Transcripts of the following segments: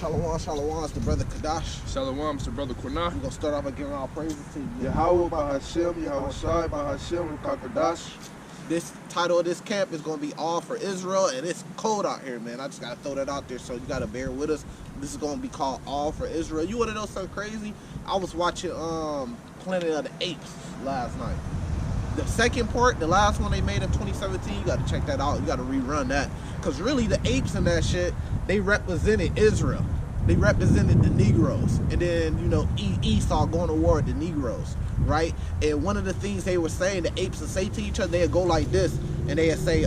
Shalom, shalom, it's the brother Kadash. Shalom, it's the brother Quanah. We're going to start off by giving our praises to you. Yahweh by Hashem, Yahweh Shai by Hashem, Kadash. This title of this camp is going to be All for Israel, and it's cold out here, man. I just got to throw that out there, so you got to bear with us. This is going to be called All for Israel. You want to know something crazy? I was watching Planet of the Apes last night. The second part, the last one they made in 2017, you got to check that out. You got to rerun that. Because really, the apes and that shit, they represented Israel. They represented the Negroes. And then, you know, Esau going to war with the Negroes, right? And one of the things they were saying, the apes would say to each other, they'd go like this, and they'd say,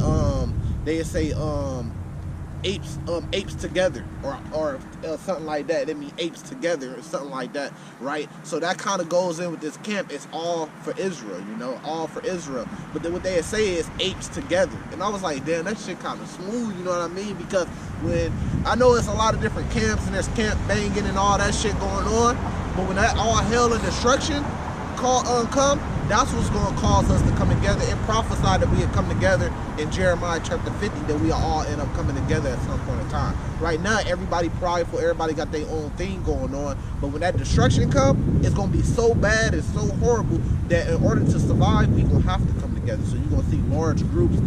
apes together, or something like that. They mean apes together, or something like that, right? So that kind of goes in with this camp. It's all for Israel, you know, all for Israel. But then what they say is apes together, and I was like, damn, that shit kind of smooth, you know what I mean? Because when I know it's a lot of different camps, and there's camp banging and all that shit going on, but when that all hell and destruction come, that's what's going to cause us to come together. And prophesied that we had come together in Jeremiah chapter 50, that we all end up coming together at some point in time. Right now, everybody prideful, everybody got their own thing going on, but when that destruction comes, it's going to be so bad and so horrible that in order to survive, we going to have to come together. So you're going to see large groups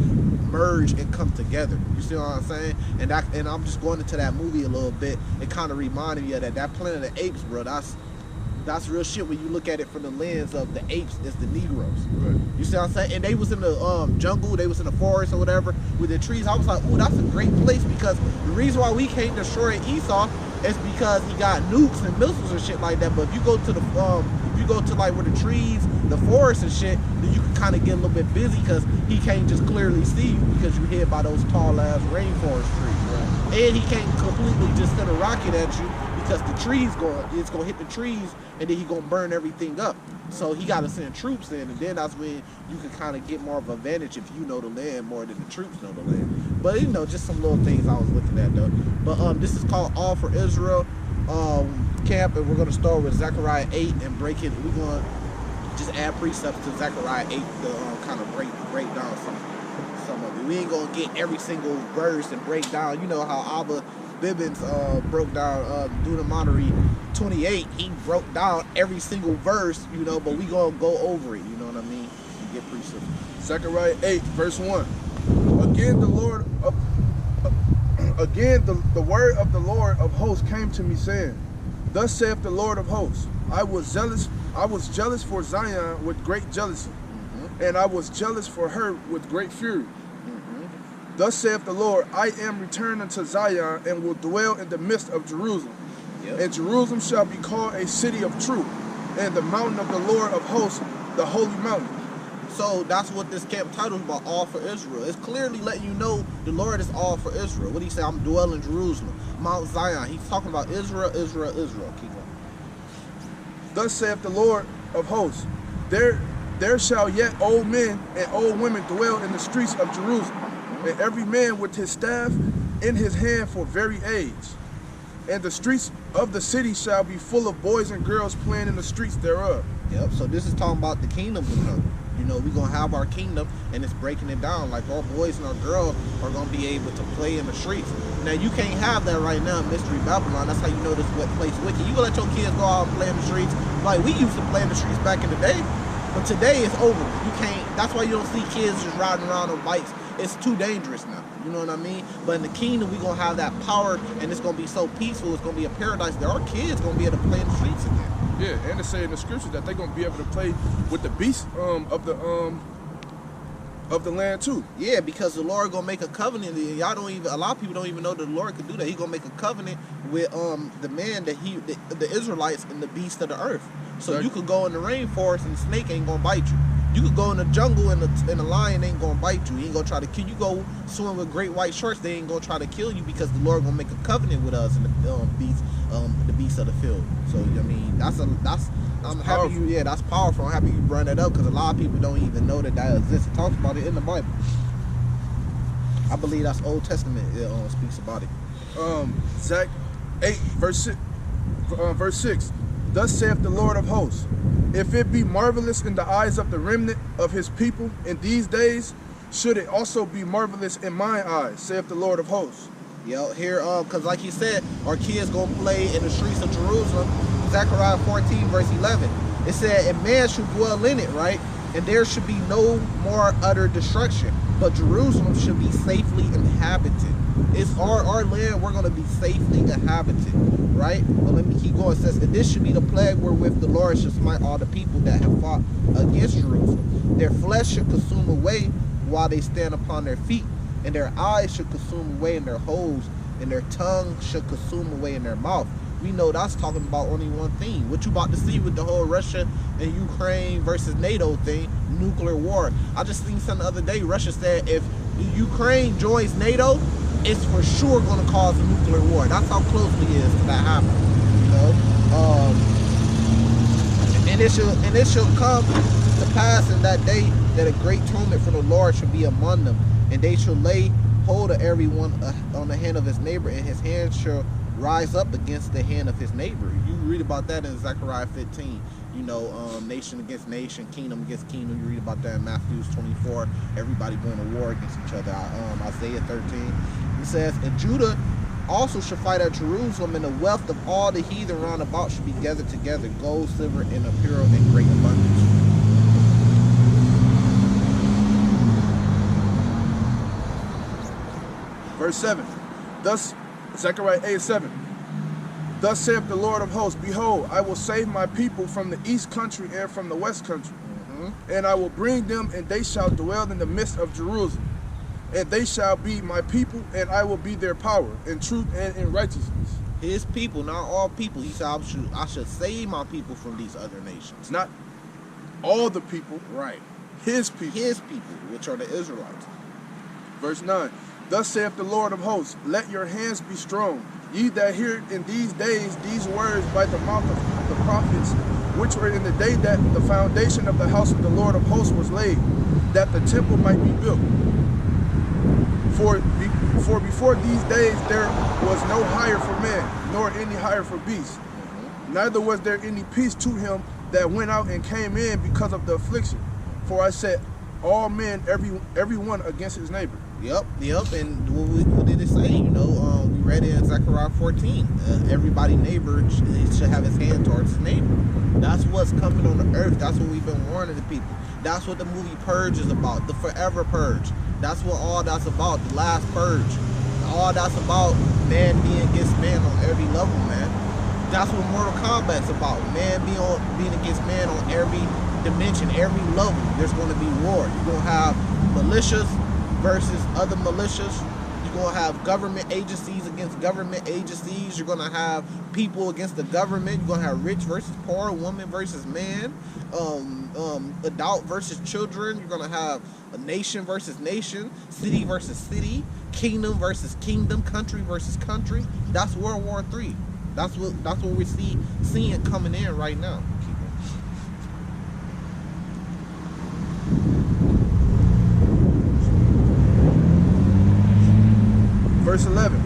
merge and come together. You see what I'm saying? And I'm just going into that movie a little bit. It kind of reminded me of that Planet of the Apes, bro. That's real shit when you look at it from the lens of the apes. It's the Negroes. Right. You see what I'm saying? And they was in the jungle, they was in the forest or whatever with the trees. I was like, ooh, that's a great place, because the reason why we can't destroy Esau is because he got nukes and missiles and shit like that. But if you go to the like where the trees, the forest and shit, then you can kind of get a little bit busy, because he can't just clearly see you because you're hit by those tall ass rainforest trees. Right. And he can't completely just send a rocket at you, because the trees it's gonna hit the trees, and then he gonna burn everything up. So he gotta send troops in, and then that's when you can kind of get more of an advantage if you know the land more than the troops know the land. But you know, just some little things I was looking at though. But this is called All for Israel camp, and we're gonna start with Zechariah 8 and break it. We're gonna just add precepts to Zechariah 8 to kind of break down some of it. We ain't gonna get every single verse and break down. You know how Abba Bibbins broke down Deuteronomy 28. He broke down every single verse, you know, but we gonna go over it, you know what I mean? You get precepts. Zechariah 8, verse 1. Again, the word of the Lord of hosts came to me, saying, Thus saith the Lord of hosts, I was jealous for Zion with great jealousy, and I was jealous for her with great fury. Thus saith the Lord, I am returned unto Zion, and will dwell in the midst of Jerusalem. Yep. And Jerusalem shall be called a city of truth, and the mountain of the Lord of hosts, the holy mountain. So that's what this camp title is about, All for Israel. It's clearly letting you know the Lord is all for Israel. What do he say? I'm dwelling in Jerusalem, Mount Zion. He's talking about Israel, Israel, Israel. Keep going. Thus saith the Lord of hosts, there shall yet old men and old women dwell in the streets of Jerusalem, and every man with his staff in his hand for very age. And the streets of the city shall be full of boys and girls playing in the streets thereof. Yep, so this is talking about the kingdom to come. You know, we're going to have our kingdom, and it's breaking it down. Like, our boys and our girls are going to be able to play in the streets. Now, you can't have that right now in Mystery Babylon. That's how you know this place wicked. You gonna let your kids go out and play in the streets like we used to play in the streets back in the day. But today, it's over. You can't. That's why you don't see kids just riding around on bikes. It's too dangerous now. You know what I mean? But in the kingdom, we're going to have that power, and it's going to be so peaceful. It's going to be a paradise that our kids going to be able to play in the streets again. Yeah, and it say in the scriptures that they're going to be able to play with the beasts of the land too. Yeah, because the Lord going to make a covenant. A lot of people don't even know that the Lord could do that. He's going to make a covenant with the man that the Israelites and the beasts of the earth. So exactly. You could go in the rainforest and the snake ain't going to bite you. You could go in the jungle and the lion ain't gonna bite you. He ain't gonna try to kill you. Go swim with great white sharks. They ain't gonna try to kill you, because the Lord gonna make a covenant with us and the beasts of the field. So I mean, that's happy. That's powerful. I'm happy you brought that up, because a lot of people don't even know that exists. It talks about it in the Bible. I believe that's Old Testament. It speaks about it. Zech 8 verse 6. Thus saith the Lord of hosts, if it be marvelous in the eyes of the remnant of his people in these days, should it also be marvelous in mine eyes, saith the Lord of hosts. Yo, here, cause like he said, our kids gonna play in the streets of Jerusalem. Zechariah 14, verse 11. It said, and man should dwell in it, right? And there should be no more utter destruction, but Jerusalem should be safely inhabited. It's our land, we're gonna be safely inhabited, right? But let me keep going. It says, and this should be the plague wherewith the Lord should smite all the people that have fought against Jerusalem. Their flesh should consume away while they stand upon their feet, and their eyes should consume away in their holes, and their tongue should consume away in their mouth. We know that's talking about only one thing. What you about to see with the whole Russia and Ukraine versus NATO thing, nuclear war. I just seen something the other day. Russia said if Ukraine joins NATO, it's for sure going to cause a nuclear war. That's how close it is to that happening. You know, and it shall come to pass in that day that a great atonement for the Lord shall be among them, and they shall lay hold of everyone on the hand of his neighbor, and his hand shall rise up against the hand of his neighbor. You read about that in Zechariah 15. You know, nation against nation, kingdom against kingdom. You read about that in Matthew 24. Everybody going to war against each other. Isaiah 13. It says, and Judah also shall fight at Jerusalem, and the wealth of all the heathen round about shall be gathered together, gold, silver, and apparel in great abundance. Verse 7. Thus, Zechariah 8:7. Thus saith the Lord of hosts, behold, I will save my people from the east country and from the west country. And I will bring them, and they shall dwell in the midst of Jerusalem. And they shall be my people, and I will be their power, in truth and in righteousness. His people, not all people. He said, I should save my people from these other nations. Not all the people. Right. His people. His people, which are the Israelites. Verse 9. Thus saith the Lord of hosts, let your hands be strong, ye that hear in these days these words by the mouth of the prophets, which were in the day that the foundation of the house of the Lord of hosts was laid, that the temple might be built. For before these days there was no hire for man, nor any hire for beast. Neither was there any peace to him that went out and came in because of the affliction. For I set all men, every one against his neighbor. Yep. And what did it say? You know, we read it in Zechariah 14. Everybody neighbor should have his hand towards his neighbor. That's what's coming on the earth. That's what we've been warning the people. That's what the movie Purge is about, the forever purge. That's what all that's about, the last purge. All that's about, man being against man on every level, man. That's what Mortal Kombat's about. Man being against man on every dimension, every level. There's going to be war. You're going to have militias versus other militias. You're going to have government agencies against government agencies. You're going to have people against the government. You're going to have rich versus poor, woman versus man, adult versus children. You're going to have a nation versus nation, city versus city, kingdom versus kingdom, country versus country. That's World War III. That's what we're seeing coming in right now. Verse 11.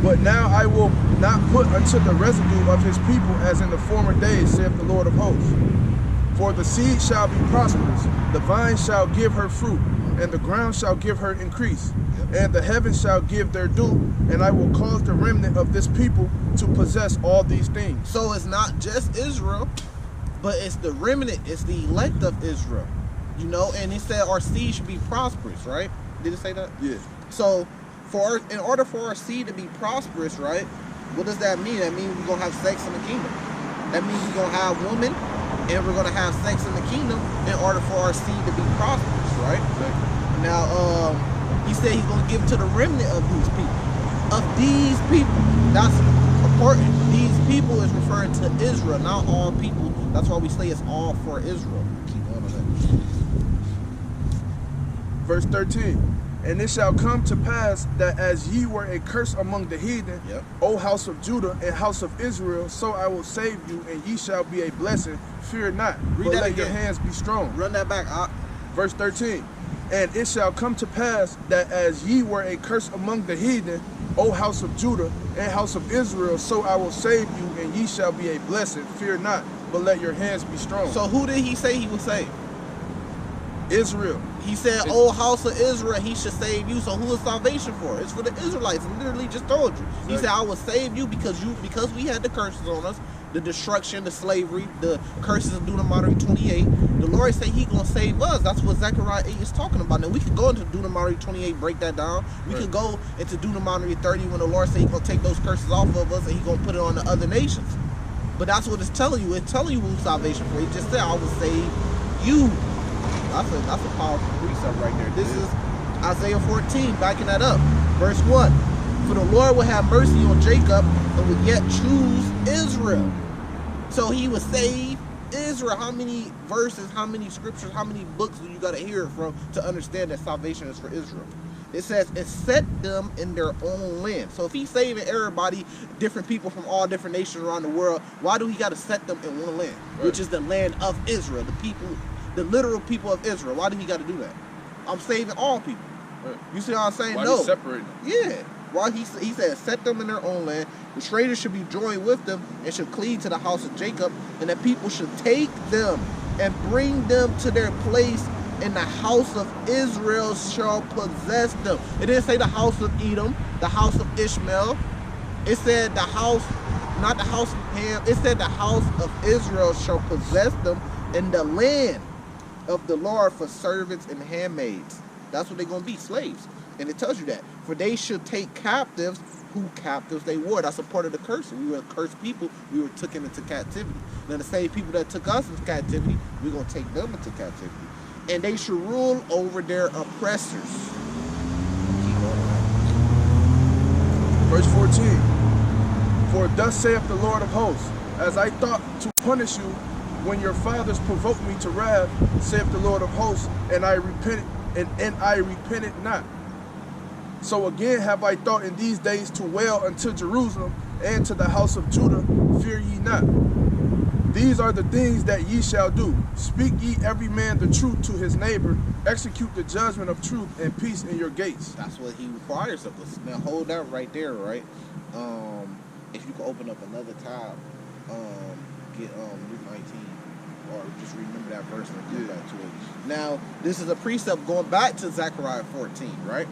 But now I will not put unto the residue of his people as in the former days, saith the Lord of hosts. For the seed shall be prosperous, the vine shall give her fruit, and the ground shall give her increase, and the heavens shall give their dew, and I will cause the remnant of this people to possess all these things. So it's not just Israel, but it's the remnant, it's the elect of Israel. You know, and it said our seed should be prosperous, right? Did it say that? Yeah. So in order for our seed to be prosperous, right? What does that mean? That means we're gonna have sex in the kingdom. That means we're gonna have women, and we're gonna have sex in the kingdom in order for our seed to be prosperous, right? Now, he said he's gonna give to the remnant of these people. Of these people, that's important. These people is referring to Israel, not all people. That's why we say it's all for Israel. Keep on with that. Verse 13. And it shall come to pass that as ye were a curse among the heathen, O house of Judah and house of Israel, so I will save you, and ye shall be a blessing. Fear not, but let your hands be strong. Run that back. Verse 13. And it shall come to pass that as ye were a curse among the heathen, O house of Judah and house of Israel, so I will save you, and ye shall be a blessing. Fear not, but let your hands be strong. So who did he say he would save? Israel. He said, "Oh, house of Israel, he should save you." So who is salvation for? It's for the Israelites. I literally just told you. He said, "I will save you because we had the curses on us, the destruction, the slavery, the curses of Deuteronomy 28. The Lord said He gonna save us." That's what Zechariah 8 is talking about. Now we could go into Deuteronomy 28, break that down. We could go into Deuteronomy 30 when the Lord said He gonna take those curses off of us and He gonna put it on the other nations. But that's what it's telling you. It's telling you who's salvation for. He just said, "I will save you." That's a powerful precept right there. This is Isaiah 14, backing that up. Verse 1. "For the Lord will have mercy on Jacob and will yet choose Israel." So He will save Israel. How many verses, how many scriptures, how many books do you got to hear from to understand that salvation is for Israel? It says, "and set them in their own land." So if He's saving everybody, different people from all different nations around the world, why do He got to set them in one land? Which is the land of Israel, the people, the literal people of Israel. Why do He got to do that? I'm saving all people. You see what I'm saying? Why No. He separating them? Yeah. Why He said, "set them in their own land. The strangers should be joined with them and should cleave to the house of Jacob, and the people should take them and bring them to their place, and the house of Israel shall possess them." It didn't say the house of Edom, the house of Ishmael. It said the house, not the house of Ham. It said the house of Israel shall possess them in the land of the Lord for servants and handmaids. That's what they're going to be, slaves. And it tells you that. "For they should take captives who captives they were." That's a part of the curse. We were a cursed people. We were taken into captivity. Now the same people that took us into captivity, we're going to take them into captivity. "And they should rule over their oppressors." Verse 14. "For thus saith the Lord of hosts, as I thought to punish you when your fathers provoked me to wrath, saith the Lord of hosts, and I repented, and I repented not. So again have I thought in these days to wail unto Jerusalem and to the house of Judah, fear ye not. These are the things that ye shall do. Speak ye every man the truth to his neighbor. Execute the judgment of truth and peace in your gates." That's what He requires of us. Now hold that right there, right? If you could open up another tab, get Luke 19, or just remember that verse and come back to it. Now this is a precept going back to Zechariah 14, right?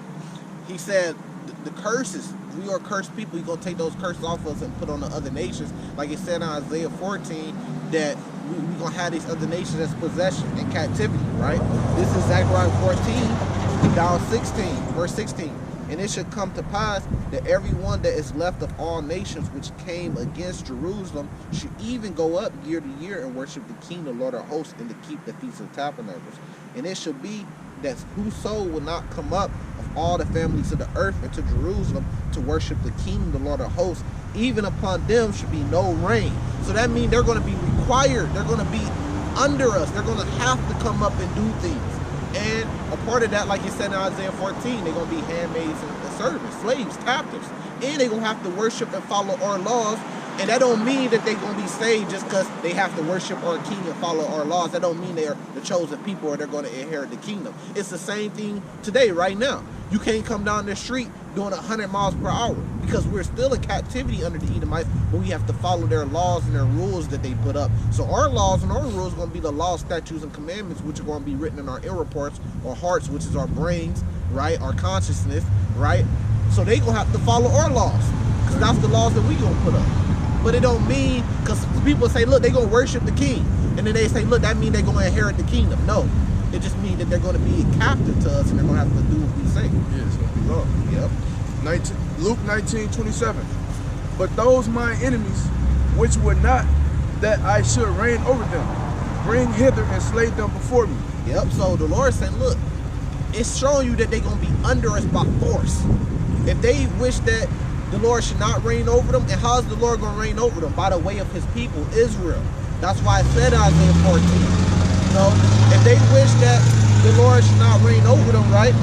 He said the curses, we are cursed people. He's going to take those curses off us and put on the other nations. Like it said in Isaiah 14, that we're going to have these other nations as possession in captivity, right? This is Zechariah 14, down 16, verse 16. "And it should come to pass that everyone that is left of all nations which came against Jerusalem should even go up year to year and worship the King, the Lord of hosts, and to keep the Feast of Tabernacles. And it should be that whoso will not come up of all the families of the earth into Jerusalem to worship the King, the Lord of hosts, even upon them should be no rain." So that means they're going to be required. They're going to be under us. They're going to have to come up and do things. And a part of that, like you said in Isaiah 14, they're going to be handmaids and servants, slaves, captives. And they're going to have to worship and follow our laws. And that don't mean that they're going to be saved just because they have to worship our King and follow our laws. That don't mean they're the chosen people or they're going to inherit the kingdom. It's the same thing today, right now. You can't come down the street doing 100 miles per hour because we're still in captivity under the Edomites, but we have to follow their laws and their rules that they put up. So our laws and our rules are going to be the laws, statutes, and commandments, which are going to be written in our ear reports, our hearts, which is our brains, right? Our consciousness, right? So they going to have to follow our laws because that's the laws that we going to put up. But it don't mean, because people say, look, they're going to worship the King. And then they say, look, that means they're going to inherit the kingdom. No. It just means that they're going to be captive to us and they're going to have to do what we say. Yeah, it's going to be wrong. Yep. Luke 19:27. "But those my enemies, which would not that I should reign over them, bring hither and slay them before me." Yep. So the Lord said, look, it's showing you that they're going to be under us by force. If they wish that the Lord should not reign over them, and how is the Lord going to reign over them? By the way of his people, Israel. That's why it said in Isaiah 14. You know, if they wish that the Lord should not reign over them, right?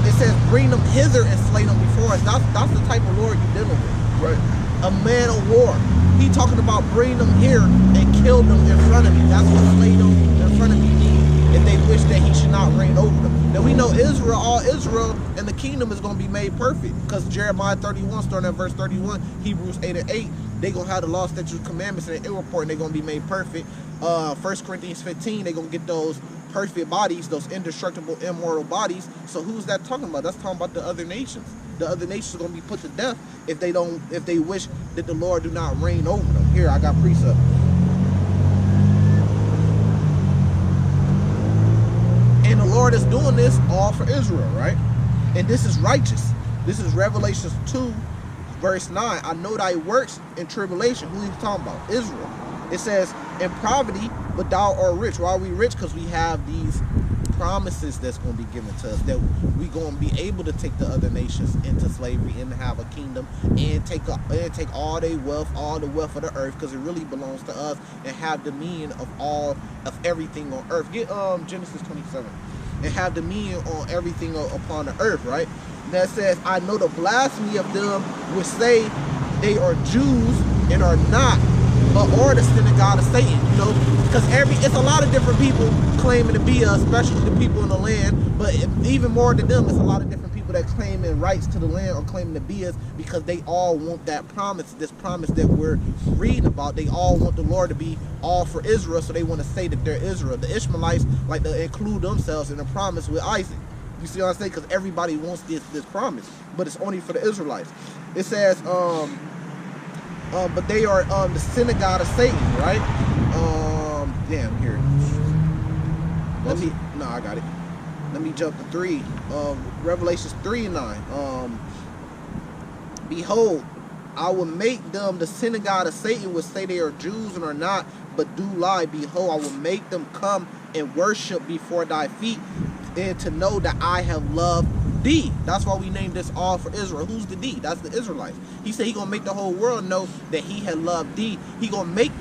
It says, bring them hither and slay them before us. That's the type of Lord you're dealing with. Right. A man of war. He talking about bring them here and kill them in front of me. That's what slay them in front of me means. If they wish that he should not reign over them. Now we know Israel, all Israel, and the kingdom is going to be made perfect. Because Jeremiah 31, starting at verse 31, Hebrews 8 and 8, they're going to have the law, statutes, commandments, and the report, and they're going to be made perfect. 1 Corinthians 15, they're going to get those perfect bodies, those indestructible, immortal bodies. So who's that talking about? That's talking about the other nations. The other nations are going to be put to death if they wish that the Lord do not reign over them. Here, I got precept. And the Lord is doing this all for Israel, right? And this is righteous. This is Revelation 2, verse 9. I know thy works in tribulation. Who is he talking about? Israel. It says, in poverty, but thou art rich. Why are we rich? because we have these promises that's going to be given to us, that we're going to be able to take the other nations into slavery and have a kingdom and take all their wealth, all the wealth of the earth, because it really belongs to us, and have dominion of everything on earth. Get Genesis 27. And have dominion on everything upon the earth, right? And that says, I know the blasphemy of them which say they are Jews and are not, or the synagogue of Satan, you know, because it's a lot of different people claiming to be us, especially the people in the land, but even more than them, it's a lot of different people that claiming rights to the land or claiming to be us, because they all want that promise, this promise that we're reading about. They all want the Lord to be all for Israel, so they want to say that they're Israel. The Ishmaelites like to include themselves in the promise with Isaac. You see what I'm saying? Because everybody wants this promise, but it's only for the Israelites. It says, but they are the synagogue of Satan, right? Damn, here. I got it. Let me jump to 3. Revelations 3:9. Behold, I will make them the synagogue of Satan, which say they are Jews and are not, but do lie. Behold, I will make them come and worship before thy feet, and to know that I have loved thee. That's why we named this all for Israel. Who's the thee? That's the Israelites. He said he gonna make the whole world know that he had loved thee. He gonna make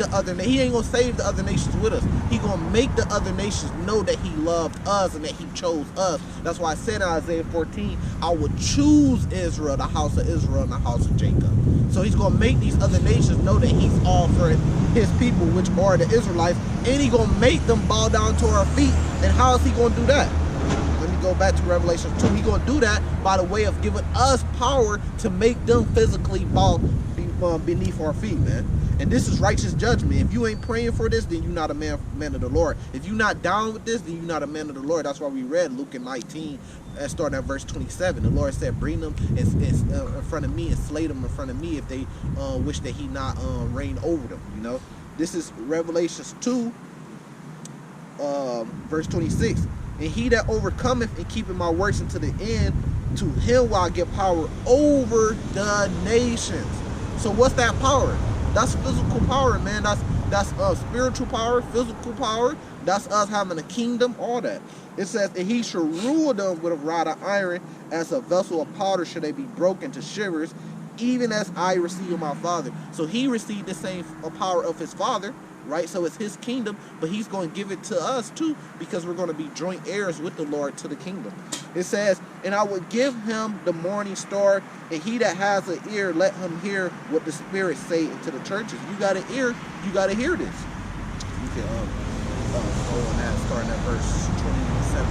he ain't gonna save the other nations with us. He gonna make the other nations know that he loved us and that he chose us. That's why I said in Isaiah 14, I will choose Israel, the house of Israel and the house of Jacob. So he's gonna make these other nations know that he's all for his people, which are the Israelites, and he gonna make them bow down to our feet. And how is he gonna do that? Go back to Revelation 2. He's going to do that by the way of giving us power to make them physically bow beneath our feet, man. And this is righteous judgment. If you ain't praying for this, then you're not a man of the Lord. If you're not down with this, then you're not a man of the Lord. That's why we read Luke 19, starting at verse 27. The Lord said, bring them in front of me and slay them in front of me if they wish that he not reign over them, you know. This is Revelations 2, verse 26. And he that overcometh and keepeth my works unto the end, to him will I give power over the nations. So what's that power? That's physical power, man. That's spiritual power, physical power. That's us having a kingdom, all that. It says that he shall rule them with a rod of iron, as a vessel of powder should they be broken to shivers, even as I received of my Father. So he received the same power of his Father, right? So it's his kingdom, but he's going to give it to us too, because we're going to be joint heirs with the Lord to the kingdom. It says, and I will give him the morning star, and he that has an ear, let him hear what the Spirit say to the churches. You got an ear, you got to hear this. You can go on that, starting at verse 27.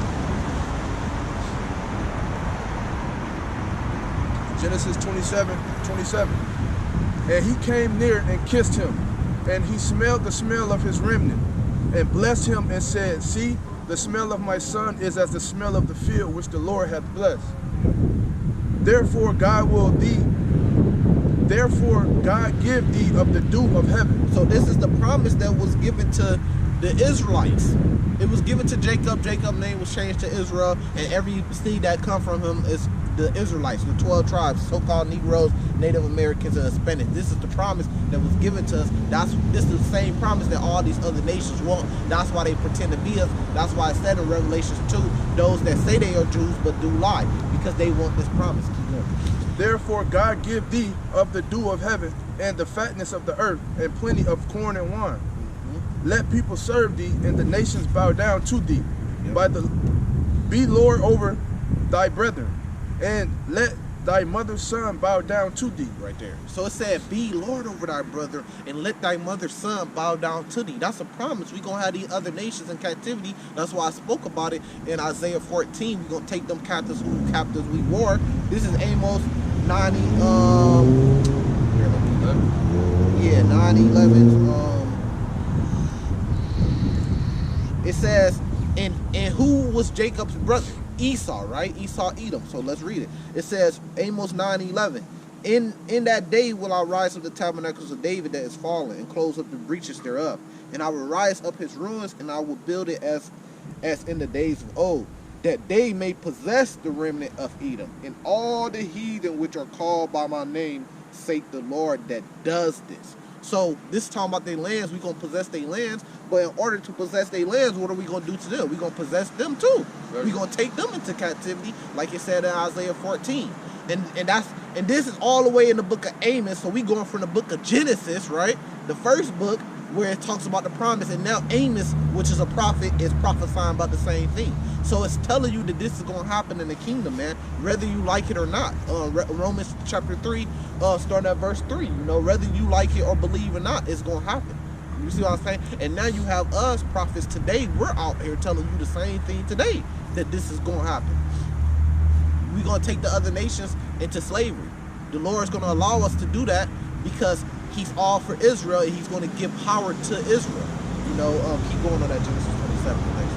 Genesis 27:27. And he came near and kissed him, and he smelled the smell of his remnant, and blessed him, and said, see, the smell of my son is as the smell of the field which the Lord hath blessed. Therefore God give thee of the dew of heaven. So this is the promise that was given to the Israelites. It was given to Jacob. Jacob's name was changed to Israel, and every seed that come from him is the Israelites, the 12 tribes, so-called Negroes, Native Americans, and Hispanics. This is the promise that was given to us. This is the same promise that all these other nations want. That's why they pretend to be us. That's why it said in Revelation 2, those that say they are Jews but do lie, because they want this promise. Keep going. Therefore God give thee of the dew of heaven, and the fatness of the earth, and plenty of corn and wine. Let people serve thee, and the nations bow down to thee. Be Lord over thy brethren, and let thy mother's son bow down to thee. Right there. So it said, be Lord over thy brother, and let thy mother's son bow down to thee. That's a promise. We're going to have these other nations in captivity. That's why I spoke about it in Isaiah 14. We're going to take them captives who captives we were. This is Amos 90, 9:11. It says, and was Jacob's brother? Esau, right? Esau, Edom. So let's read it. It says, Amos 9:11. In that day will I rise up the tabernacles of David that is fallen, and close up the breaches thereof. And I will rise up his ruins, and I will build it as in the days of old, that they may possess the remnant of Edom, and all the heathen which are called by my name, saith the Lord that does this. So this is talking about their lands. We're going to possess their lands, but in order to possess their lands, what are we going to do to them? We're going to possess them too. Right. We're going to take them into captivity, like it said in Isaiah 14. And this is all the way in the book of Amos. So we going from the book of Genesis, right? The first book where it talks about the promise, and now Amos, which is a prophet, is prophesying about the same thing. So it's telling you that this is going to happen in the kingdom, man, whether you like it or not. Romans chapter 3, starting at verse 3, you know, whether you like it or believe or not, it's going to happen. You see what I'm saying? And now you have us, prophets, today, we're out here telling you the same thing today, that this is going to happen. We're going to take the other nations into slavery. The Lord is going to allow us to do that because he's all for Israel, and he's going to give power to Israel. You know, keep going on that Genesis 27. Thanks.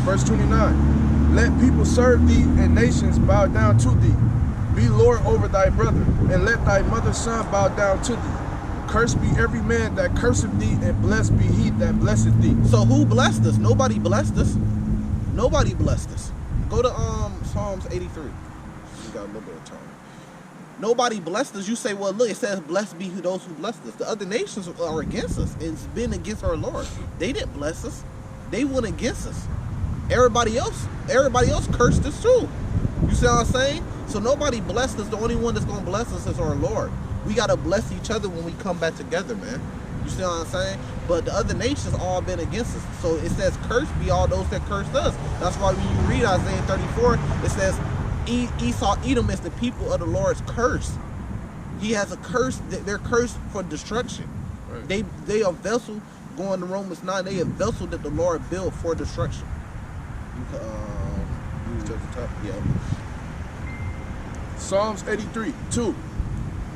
Verse 29. Let people serve thee, and nations bow down to thee. Be Lord over thy brother, and let thy mother's son bow down to thee. Cursed be every man that curseth thee, and blessed be he that blesseth thee. So who blessed us? Nobody blessed us. Nobody blessed us. Go to Psalms 83. We got a little bit of time. Nobody blessed us. You say, well, look, it says, blessed be those who blessed us. The other nations are against us. It's been against our Lord. They didn't bless us. They went against us. Everybody else cursed us too. You see what I'm saying? So nobody blessed us. The only one that's going to bless us is our Lord. We got to bless each other when we come back together, man. You see what I'm saying? But the other nations all been against us. So it says, cursed be all those that cursed us. That's why when you read Isaiah 34, it says, Esau, Edom is the people of the Lord's curse. He has a curse. They're cursed for destruction. Right. They are vessel, going to Romans 9, they are vessel that the Lord built for destruction. Yeah. Psalms 83, 2.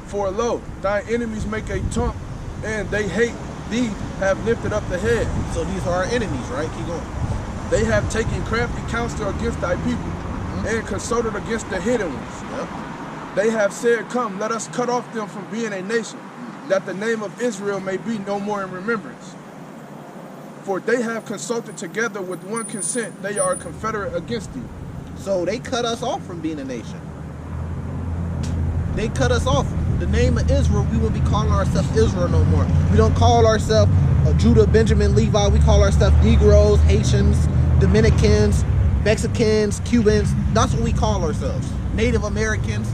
For lo, thine enemies make a taunt, and they hate thee, have lifted up the head. So these are our enemies, right? Keep going. They have taken crafty counsel against thy people, and consulted against the hidden ones. Yep. They have said, come, let us cut off them from being a nation, that the name of Israel may be no more in remembrance. For they have consulted together with one consent, they are confederate against thee. So they cut us off from being a nation. They cut us off. The name of Israel, we won't be calling ourselves Israel no more. We don't call ourselves Judah, Benjamin, Levi. We call ourselves Negroes, Haitians, Dominicans, Mexicans, Cubans. That's what we call ourselves. Native Americans.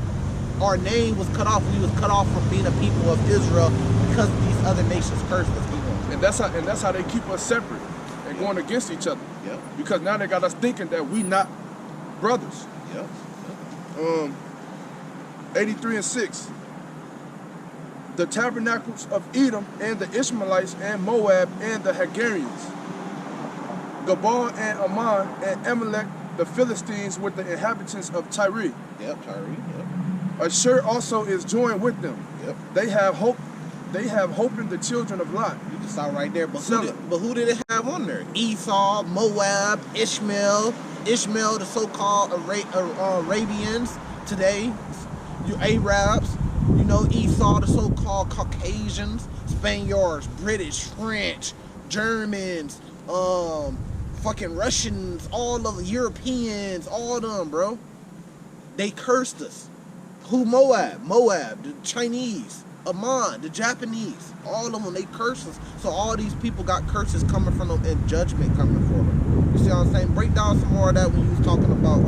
Our name was cut off. We was cut off from being a people of Israel because these other nations cursed us. And that's how they keep us separate and going against each other. Yep. Because now they got us thinking that we not brothers. Yep. 83 and 6. The tabernacles of Edom and the Ishmaelites and Moab and the Hagarians, Gabal and Ammon and Amalek, the Philistines with the inhabitants of Tyre. Yep, Tyre. Yep. Ashur also is joined with them. Yep. They have hope in the children of Lot. You can stop right there. But who did it have on there? Esau, Moab, Ishmael, the so-called Arabians today, you Arabs, you know, Esau, the so-called Caucasians, Spaniards, British, French, Germans, fucking Russians, all of the Europeans, all of them, bro. They cursed us. Who? Moab, the Chinese, Ammon, the Japanese, all of them, they cursed us. So all these people got curses coming from them and judgment coming for them. You see what I'm saying? Break down some more of that when you was talking about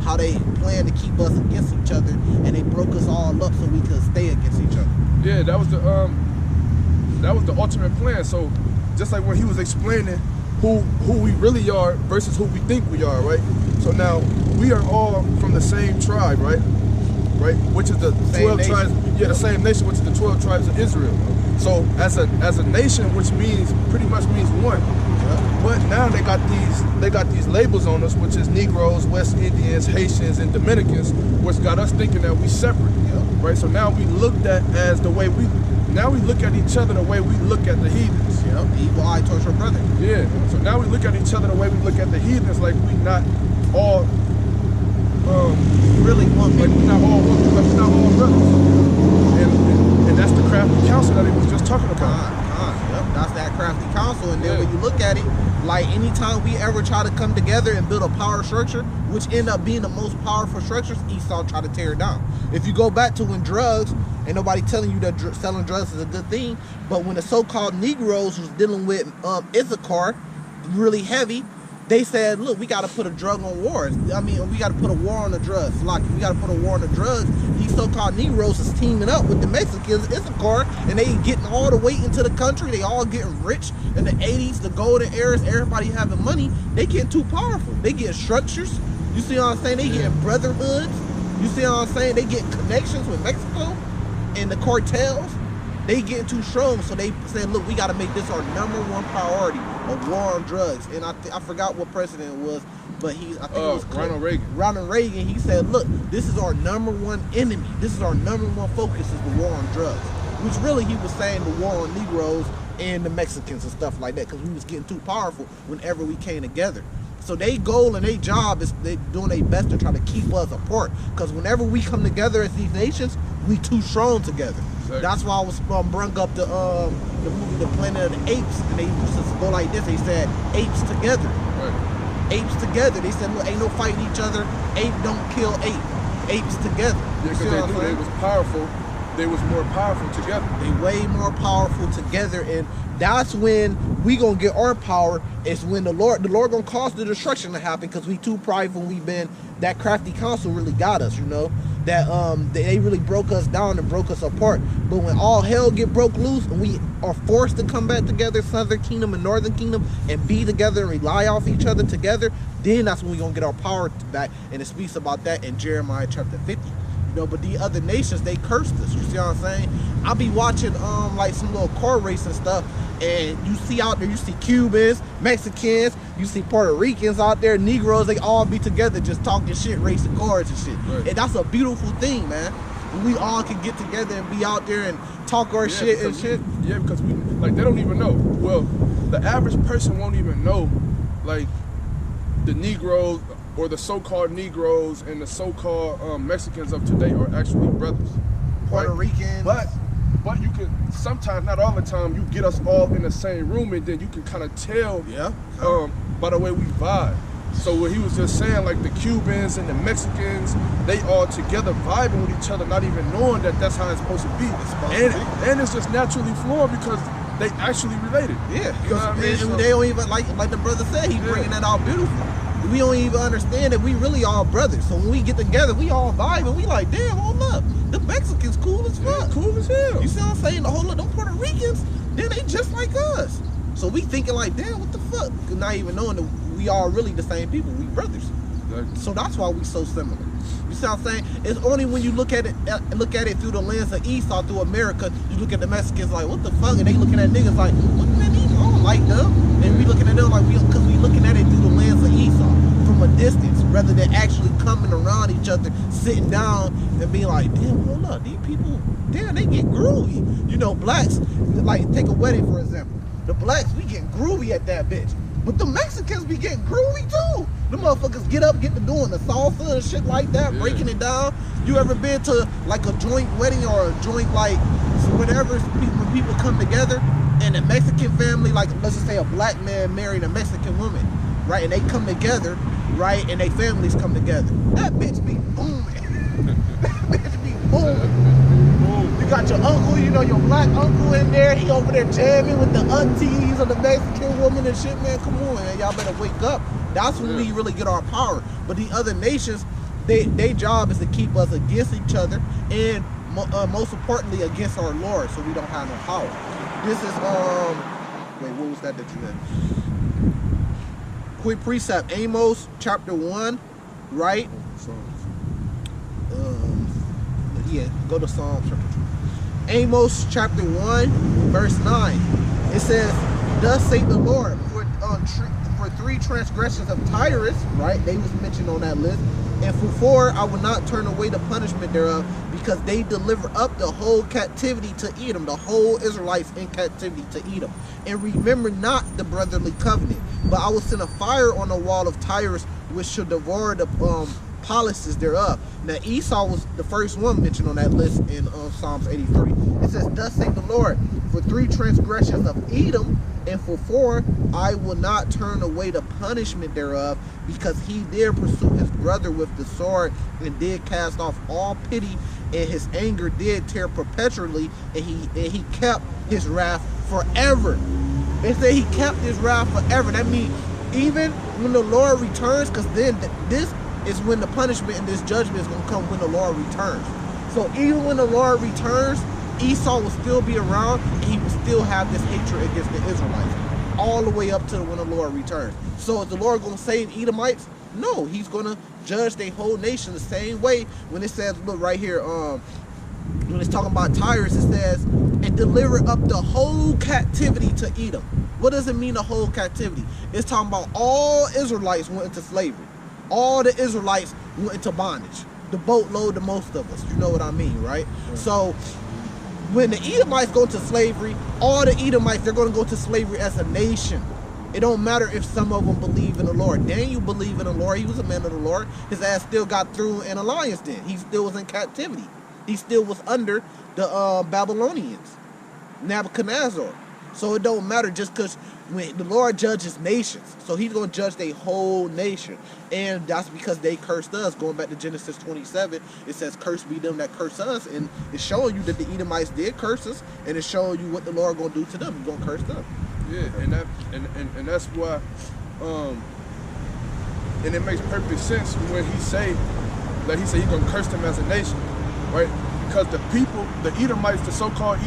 how they plan to keep us against each other, and they broke us all up so we could stay against each other. Yeah, that was the ultimate plan. So just like when he was explaining who we really are versus who we think we are, right? So now we are all from the same tribe, right? Right, which is the 12 tribes. Yeah, the same nation, which is the 12 tribes of Israel. So as a nation, which pretty much means one. Yeah. But now they got these labels on us, which is Negroes, West Indians, Haitians, and Dominicans, which got us thinking that we separate. Yeah. Right. So now we looked at as the way we now we look at each other the way we look at the heathens. Yep, evil eye towards your brother. Yeah. So now we look at each other the way we look at the heathens, like we not all Really one like people. we're not all one, like we're not all brothers. And that's the crafty counsel that he was just talking about. Yep, that's that crafty counsel. And then when you look at it, like anytime we ever try to come together and build a power structure, which end up being the most powerful structures, Esau try to tear it down. If you go back to when drugs, ain't nobody telling you that selling drugs is a good thing, but when the so-called Negroes was dealing with Issachar, really heavy, they said, look, we got to put a drug on wars. I mean, we got to put a war on the drugs. Like, we got to put a war on the drugs. These so-called Negroes is teaming up with the Mexicans, Issachar, and they getting all the weight into the country. They all getting rich in the 80s, the golden eras, everybody having money. They getting too powerful. They getting structures. You see what I'm saying? They getting brotherhoods. You see what I'm saying? They getting connections with Mexico and the cartels. They getting too strong, so they said, look, we got to make this our #1 priority, a war on drugs. And I forgot what president it was, but I think it was Ronald Reagan. Ronald Reagan, he said, look, this is our #1 enemy. This is our #1 focus is the war on drugs. Which really he was saying the war on Negroes and the Mexicans and stuff like that, because we was getting too powerful whenever we came together. So their goal and their job is they doing their best to try to keep us apart. Because whenever we come together as these nations, we too strong together. Exactly. That's why I was brung up the movie The Planet of the Apes, and they used to go like this. They said apes together. Right. Apes together. They said, look, ain't no fighting each other. Ape don't kill ape. Apes together. Yeah, because they knew they was powerful. They was more powerful together. They way more powerful together, and that's when we gonna get our power. Is when the Lord gonna cause the destruction to happen, because we too prideful. We've been that crafty counsel really got us, you know. That they really broke us down and broke us apart. But when all hell get broke loose and we are forced to come back together, Southern Kingdom and Northern Kingdom, and be together and rely off each other together, then that's when we gonna get our power back. And it speaks about that in Jeremiah chapter 50. You know, but the other nations, they cursed us. You see what I'm saying? I'll be watching like some little car race and stuff, and you see out there, you see Cubans, Mexicans, you see Puerto Ricans out there, Negroes, they all be together just talking shit, racing cars and shit. Right. And that's a beautiful thing, man. We all can get together and be out there and talk our shit and shit. Yeah, because we, like, they don't even know. Well, the average person won't even know, like, the Negroes or the so-called Negroes and the so-called Mexicans of today are actually brothers. Puerto right? Ricans. But you can sometimes, not all the time, you get us all in the same room, and then you can kind of tell by the way we vibe. So what he was just saying, like the Cubans and the Mexicans, they all together vibing with each other, not even knowing that that's how it's supposed to be. And it's just naturally flowing because they actually related. Yeah, You know what I mean? and So- they don't even, like the brother said, he bringing that out beautiful. We don't even understand that we really all brothers. So when we get together, we all vibe and we like, damn, hold up, the Mexicans cool as fuck. Yeah, cool as hell. You see what I'm saying? The whole of them Puerto Ricans, then they just like us. So we thinking like, damn, what the fuck? Not even knowing that we all really the same people. We brothers. Exactly. So that's why we so similar. You see what I'm saying? It's only when you look at it through the lens of Esau, through America, you look at the Mexicans like, what the fuck? And they looking at niggas like, what do they mean? I don't like them. And we looking at them like, because we looking at it through the lens of Esau, from a distance, rather than actually coming around each other, sitting down and being like, damn, hold up, these people, damn, they get groovy. You know, blacks, like take a wedding for example. The blacks, we get groovy at that bitch. But the Mexicans be getting groovy too. The motherfuckers get up, get to doing the salsa and shit like that, breaking it down. You ever been to like a joint wedding or a joint like whatever, when people come together and a Mexican family, like let's just say a black man married a Mexican woman, right? And they come together, right? And they families come together. That bitch be booming. That bitch be booming. You got your uncle, you know, your black uncle in there. He over there jamming with the aunties of the Mexican woman and shit, man. Come on, man. Y'all better wake up. That's when we really get our power. But the other nations, their job is to keep us against each other and most importantly against our Lord, so we don't have no power. This is, wait, what was that you had? Quick precept, Amos chapter 1, right? Yeah, go to Psalm chapter 2. Amos chapter 1, verse 9. It says, thus saith the Lord, for 3 transgressions of Tyrus, right? They was mentioned on that list. And for 4, I will not turn away the punishment thereof, because they deliver up the whole captivity to Edom, the whole Israelites in captivity to Edom. And remember not the brotherly covenant, but I will send a fire on the wall of Tyrus, which shall devour the palaces thereof. Now Esau was the first one mentioned on that list in Psalms 83. It says, thus saith the Lord, for 3 transgressions of Edom, and for 4, I will not turn away the punishment thereof, because he did pursue his brother with the sword, and did cast off all pity, and his anger did tear perpetually, and he kept his wrath forever. It said he kept his wrath forever. That means even when the Lord returns, because then this is when the punishment and this judgment is going to come when the Lord returns. So even when the Lord returns, Esau will still be around, and he will still have this hatred against the Israelites all the way up to when the Lord returns. So is the Lord going to save Edomites? No, he's going to judge the whole nation the same way. When it says, look right here, when it's talking about Tyrus, it says, and deliver up the whole captivity to Edom. What does it mean, the whole captivity? It's talking about all Israelites went into slavery. All the Israelites went into bondage. The boatload, the most of us. You know what I mean, right? So when the Edomites go into slavery, all the Edomites, they're going to go to slavery as a nation. It don't matter if some of them believe in the Lord. Daniel believed in the Lord. He was a man of the Lord. His ass still got through in a lion's den. He still was in captivity. He still was under the Babylonians, Nebuchadnezzar. So it don't matter, just because when the Lord judges nations, so he's going to judge the whole nation. And that's because they cursed us. Going back to Genesis 27, it says, cursed be them that curse us. And it's showing you that the Edomites did curse us, and it's showing you what the Lord going to do to them. He's going to curse them. Yeah, and that's why, and it makes perfect sense when he say he's going to curse them as a nation, right? Because the people, the Edomites, the so-called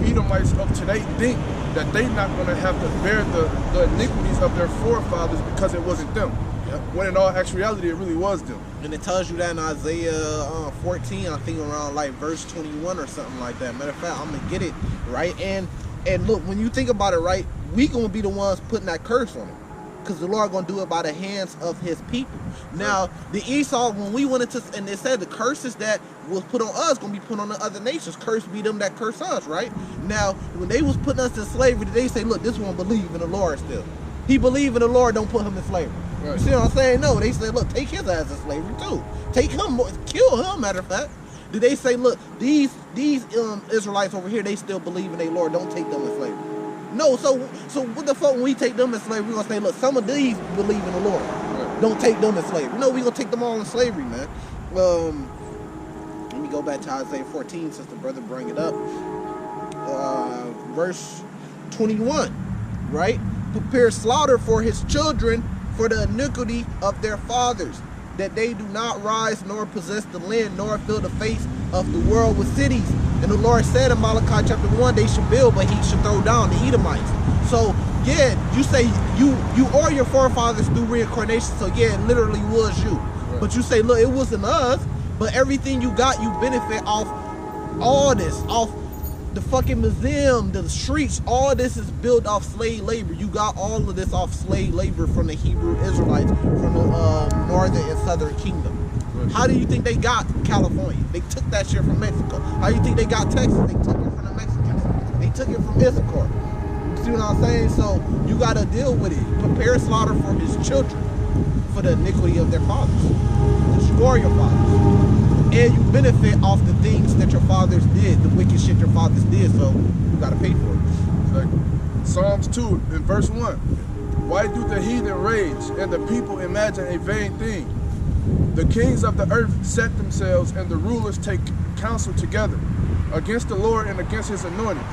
Edomites of today, think that they're not going to have to bear the iniquities of their forefathers because it wasn't them. Yep. When in all actuality, it really was them. And it tells you that in Isaiah 14, I think around like verse 21 or something like that. Matter of fact, I'm going to get it, right? And look, when you think about it, right, we going to be the ones putting that curse on it, because the Lord going to do it by the hands of his people. Now, the Esau, when we went into, and it said the curses that was put on us going to be put on the other nations. Cursed be them that curse us, right? Now, when they was putting us in slavery, they say, look, this one believe in the Lord still. He believe in the Lord, don't put him in slavery. Right. You see what I'm saying? No, they say, look, take his ass in slavery too. Take him, kill him, matter of fact. Did they say, look, these Israelites over here, they still believe in their Lord, don't take them in slavery? No, so what the fuck when we take them in slavery, we're going to say, look, some of these believe in the Lord. Right. Don't take them in slavery. No, we're going to take them all in slavery, man. Let me go back to Isaiah 14 since the brother bring it up. Verse 21, right? Prepare slaughter for his children for the iniquity of their fathers, that they do not rise nor possess the land nor fill the face of the world with cities. And the Lord said in Malachi chapter 1, they should build, but he should throw down the Edomites. So yeah, you say you or your forefathers through reincarnation, so yeah, it literally was you. Right. But you say, look, it wasn't us, but everything you got, you benefit off all this, off the fucking museum, the streets, all this is built off slave labor. You got all of this off slave labor from the Hebrew Israelites, from the northern and southern kingdom. Right. How do you think they got California? They took that shit from Mexico. How do you think they got Texas? They took it from the Mexicans. They took it from Issachar. You see what I'm saying? So you got to deal with it. Prepare slaughter for his children for the iniquity of their fathers. Destroy your fathers. And you benefit off the things that your fathers did, the wicked shit your fathers did, so you gotta pay for it. Like Psalms 2 in verse 1. Why do the heathen rage and the people imagine a vain thing? The kings of the earth set themselves and the rulers take counsel together against the Lord and against his anointed,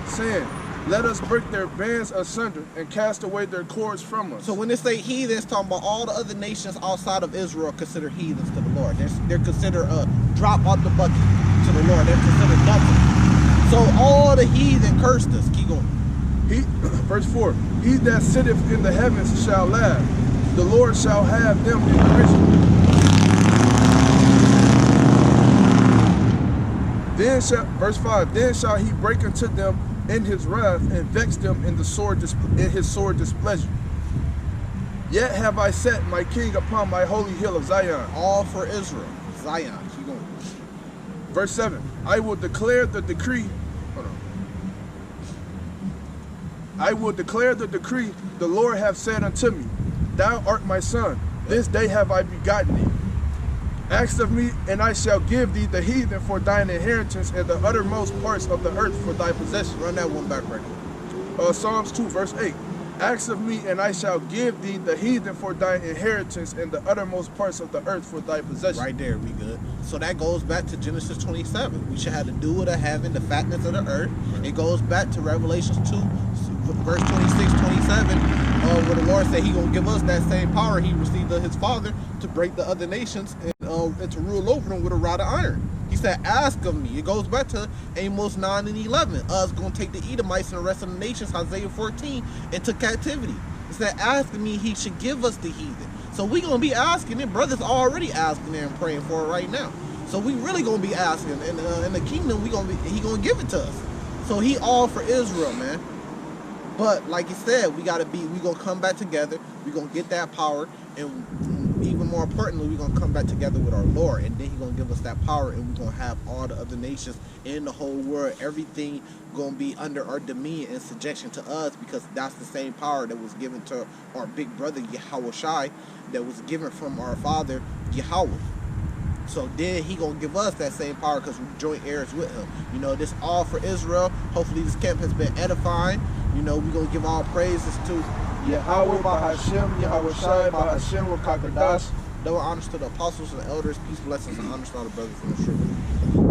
saying, let us break their bands asunder and cast away their cords from us. So when they say heathens, talking about all the other nations outside of Israel consider heathens to the Lord. They're considered a drop out the bucket to the Lord. They're considered nothing. So all the heathen cursed us. Keep going. Verse 4. He that sitteth in the heavens shall laugh. The Lord shall have them in derision. Verse 5. Then shall he break unto them in his wrath and vex them in his sword displeasure. Yet have I set my king upon my holy hill of Zion. All for Israel. Zion. Keep going. Verse 7. I will declare the decree. Hold on. I will declare the decree the Lord hath said unto me, Thou art my son, this day have I begotten thee. Ask of me, and I shall give thee the heathen for thine inheritance, and the uttermost parts of the earth for thy possession. Run that one back right quick. Psalms 2, verse 8. Ask of me, and I shall give thee the heathen for thine inheritance, and the uttermost parts of the earth for thy possession. Right there, we good. So that goes back to Genesis 27. We should have the dew of the heaven, the fatness of the earth. It goes back to Revelations 2, verse 26, 27, where the Lord said he going to give us that same power he received of his Father to break the other nations and to rule over them with a rod of iron. He said, ask of me. It goes back to Amos 9 and 11. Us going to take the Edomites and the rest of the nations, Isaiah 14, into captivity. He said, ask of me, he should give us the heathen. So we going to be asking it. Brothers already asking and praying for it right now. So we really going to be asking. And in the kingdom, he going to give it to us. So he all for Israel, man. But like you said, we gonna come back together. We gonna get that power, and even more importantly, we gonna come back together with our Lord, and then he gonna give us that power, and we gonna have all the other nations in the whole world, everything gonna be under our dominion and subjection to us, because that's the same power that was given to our big brother Yahweh Shai, that was given from our father Yahweh. So then he gonna give us that same power because we joint heirs with him. You know, this all for Israel. Hopefully this camp has been edifying. You know, we're gonna give all praises to Yahweh Bahashem, Yahweh Shai, Bahashem Wakakadash. Double honors to the apostles and the elders. Peace, blessings, and honors to all the brothers in the truth.